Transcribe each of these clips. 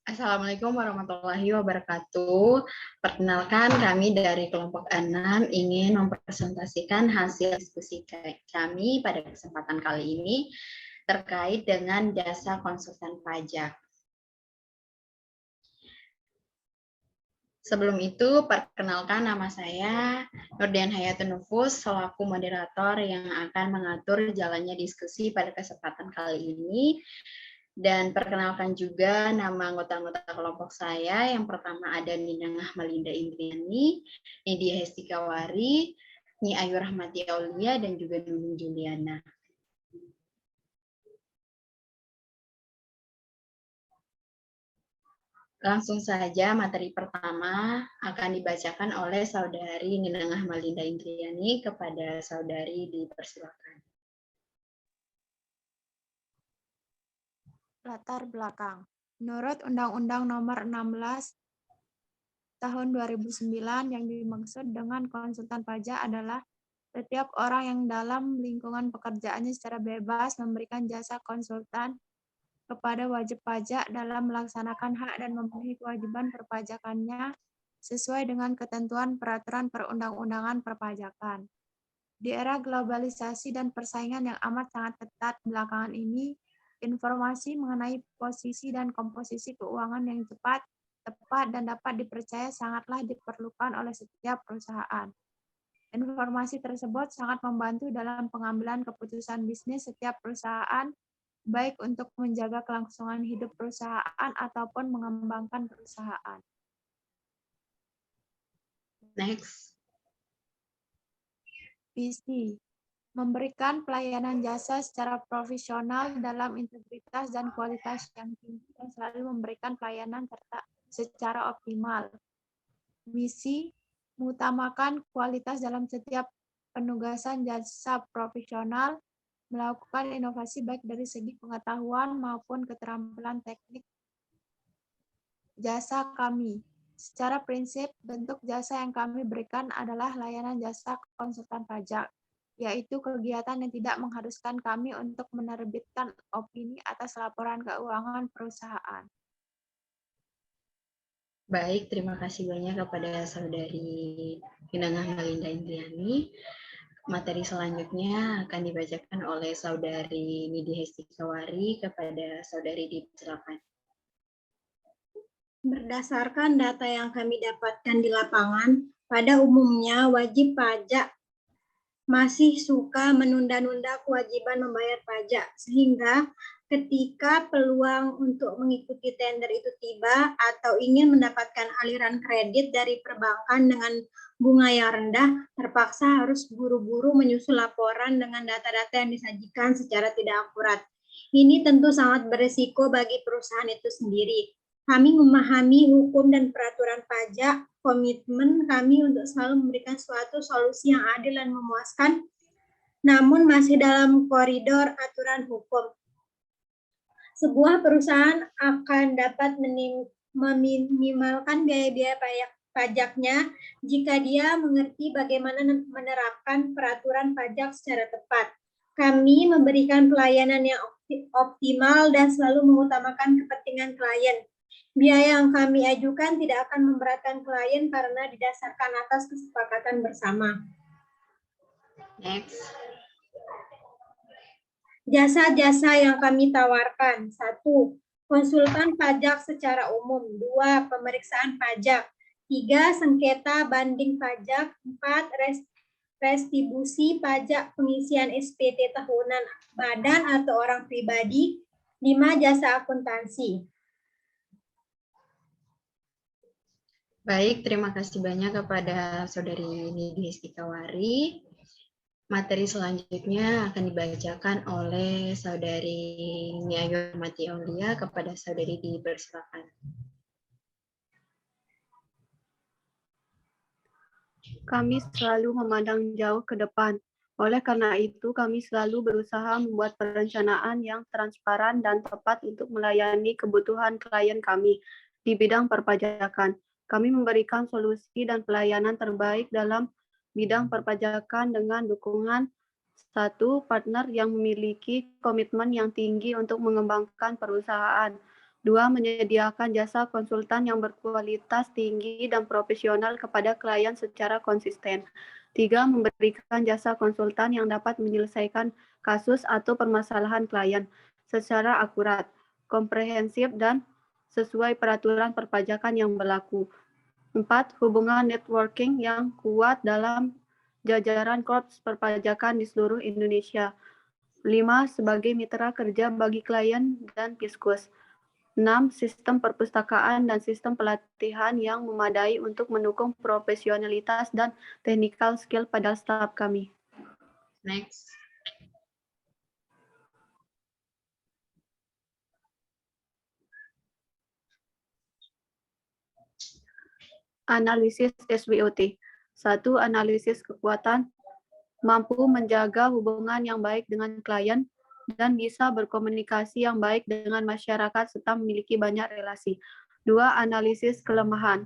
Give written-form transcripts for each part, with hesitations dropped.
Assalamualaikum warahmatullahi wabarakatuh. Perkenalkan, kami dari kelompok 6 ingin mempresentasikan hasil diskusi kami pada kesempatan kali ini terkait dengan jasa konsultan pajak. Sebelum itu, perkenalkan nama saya Nurdian Hayatun Nufus selaku moderator yang akan mengatur jalannya diskusi pada kesempatan kali ini. Dan perkenalkan juga nama anggota-anggota kelompok saya. Yang pertama ada Ninangah Malinda Indriani, Nidia Hestikawari, Nyi Ayu Rahmati Aulia, dan juga Nunung Juliana. Langsung saja materi pertama akan dibacakan oleh Saudari Ninangah Malinda Indriani. Kepada Saudari dipersilakan. Latar belakang. Menurut Undang-Undang Nomor 16 Tahun 2009 yang dimaksud dengan konsultan pajak adalah setiap orang yang dalam lingkungan pekerjaannya secara bebas memberikan jasa konsultan kepada wajib pajak dalam melaksanakan hak dan memenuhi kewajiban perpajakannya sesuai dengan ketentuan peraturan perundang-undangan perpajakan. Di era globalisasi dan persaingan yang amat sangat ketat belakangan ini, informasi mengenai posisi dan komposisi keuangan yang cepat, tepat, dan dapat dipercaya sangatlah diperlukan oleh setiap perusahaan. Informasi tersebut sangat membantu dalam pengambilan keputusan bisnis setiap perusahaan, baik untuk menjaga kelangsungan hidup perusahaan ataupun mengembangkan perusahaan. Next. Visi. Memberikan pelayanan jasa secara profesional dalam integritas dan kualitas yang tinggi dan selalu memberikan pelayanan secara optimal. Misi, mengutamakan kualitas dalam setiap penugasan jasa profesional, melakukan inovasi baik dari segi pengetahuan maupun keterampilan teknik jasa kami. Secara prinsip, bentuk jasa yang kami berikan adalah layanan jasa konsultan pajak, yaitu kegiatan yang tidak mengharuskan kami untuk menerbitkan opini atas laporan keuangan perusahaan. Baik, terima kasih banyak kepada Saudari Ninangah Malinda Indriani. Materi selanjutnya akan dibacakan oleh Saudari Nidia Hestikawari. Kepada Saudari dipersilakan. Berdasarkan data yang kami dapatkan di lapangan, pada umumnya wajib pajak masih suka menunda-nunda kewajiban membayar pajak, sehingga ketika peluang untuk mengikuti tender itu tiba atau ingin mendapatkan aliran kredit dari perbankan dengan bunga yang rendah, terpaksa harus buru-buru menyusun laporan dengan data-data yang disajikan secara tidak akurat. Ini tentu sangat berisiko bagi perusahaan itu sendiri. Kami memahami hukum dan peraturan pajak, komitmen kami untuk selalu memberikan suatu solusi yang adil dan memuaskan, namun masih dalam koridor aturan hukum. Sebuah perusahaan akan dapat meminimalkan biaya-biaya pajaknya jika dia mengerti bagaimana menerapkan peraturan pajak secara tepat. Kami memberikan pelayanan yang optimal dan selalu mengutamakan kepentingan klien. Biaya yang kami ajukan tidak akan memberatkan klien karena didasarkan atas kesepakatan bersama. Next. Jasa-jasa yang kami tawarkan. 1. Konsultan pajak secara umum. 2. Pemeriksaan pajak. 3. Sengketa banding pajak. 4. Restitusi pajak pengisian SPT tahunan badan atau orang pribadi. 5. Jasa akuntansi. Baik, terima kasih banyak kepada Saudari Nidia Hestikawari. Materi selanjutnya akan dibacakan oleh Saudari Nyi Ayu Rahmati Aulia. Kepada Saudari dipersilakan. Kami selalu memandang jauh ke depan. Oleh karena itu, kami selalu berusaha membuat perencanaan yang transparan dan tepat untuk melayani kebutuhan klien kami di bidang perpajakan. Kami memberikan solusi dan pelayanan terbaik dalam bidang perpajakan dengan dukungan 1. Partner yang memiliki komitmen yang tinggi untuk mengembangkan perusahaan. 2. 2. Menyediakan jasa konsultan yang berkualitas tinggi dan profesional kepada klien secara konsisten. 3. Memberikan jasa konsultan yang dapat menyelesaikan kasus atau permasalahan klien secara akurat, komprehensif, dan sesuai peraturan perpajakan yang berlaku. 4. Hubungan networking yang kuat dalam jajaran korps perpajakan di seluruh Indonesia. 5. Sebagai mitra kerja bagi klien dan Fiskus. 6. Sistem perpustakaan dan sistem pelatihan yang memadai untuk mendukung profesionalitas dan technical skill pada staf kami. Next. Analisis SWOT. 1. Analisis kekuatan, mampu menjaga hubungan yang baik dengan klien, dan bisa berkomunikasi yang baik dengan masyarakat serta memiliki banyak relasi. 2. Analisis kelemahan.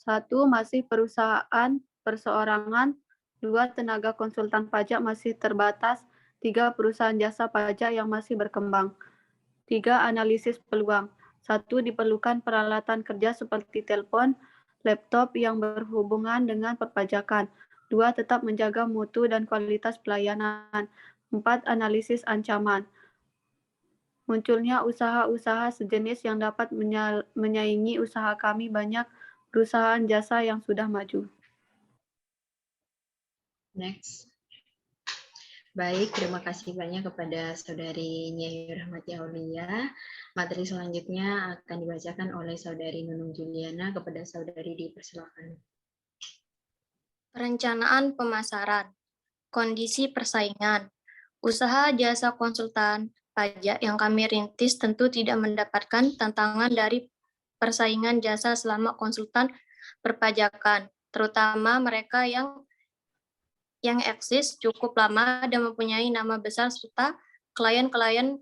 1. Masih perusahaan perseorangan. 2. Tenaga konsultan pajak masih terbatas. 3. Perusahaan jasa pajak yang masih berkembang. 3. Analisis peluang. 1. Diperlukan peralatan kerja seperti telepon, laptop yang berhubungan dengan perpajakan. 2. Tetap menjaga mutu dan kualitas pelayanan. 4. Analisis ancaman. Munculnya usaha-usaha sejenis yang dapat menyaingi usaha kami banyak perusahaan jasa yang sudah maju. Next. Baik, terima kasih banyak kepada Saudari Nyai Rahmati Aulia. Materi selanjutnya akan dibacakan oleh Saudari Nunung Juliana. Kepada Saudari dipersilakan. Perencanaan pemasaran, kondisi persaingan. Usaha jasa konsultan pajak yang kami rintis tentu tidak mendapatkan tantangan dari persaingan jasa selama konsultan perpajakan, terutama mereka yang eksis cukup lama dan mempunyai nama besar serta klien-klien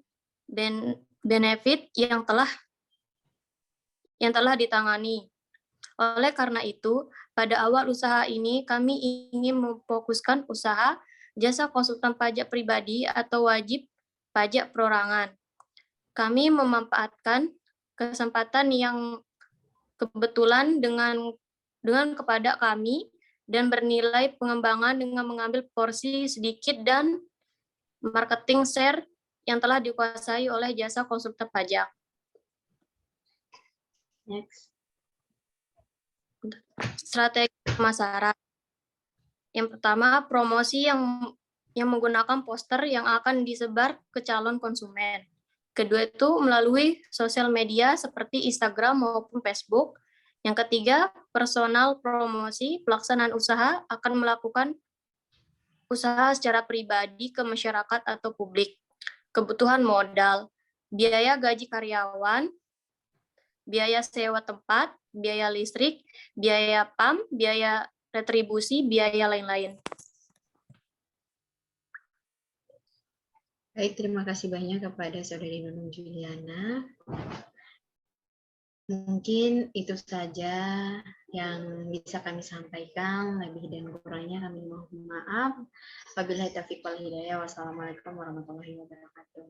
benefit yang telah ditangani. Oleh karena itu, pada awal usaha ini kami ingin memfokuskan usaha jasa konsultan pajak pribadi atau wajib pajak perorangan. Kami memanfaatkan kesempatan yang kebetulan dengan kepada kami dan bernilai pengembangan dengan mengambil porsi sedikit dan marketing share yang telah dikuasai oleh jasa konsultan pajak. Next. Strategi pemasaran. Yang pertama, promosi yang menggunakan poster yang akan disebar ke calon konsumen. Kedua itu melalui sosial media seperti Instagram maupun Facebook. Yang ketiga, personal promosi. Pelaksanaan usaha akan melakukan usaha secara pribadi ke masyarakat atau publik. Kebutuhan modal, biaya gaji karyawan, biaya sewa tempat, biaya listrik, biaya PAM, biaya retribusi, biaya lain-lain. Baik, terima kasih banyak kepada Saudari Nunung Juliana. Mungkin itu saja yang bisa kami sampaikan. Lebih dan kurangnya kami mohon maaf. Wabillahi taufiq wal hidayah. Wassalamualaikum warahmatullahi wabarakatuh.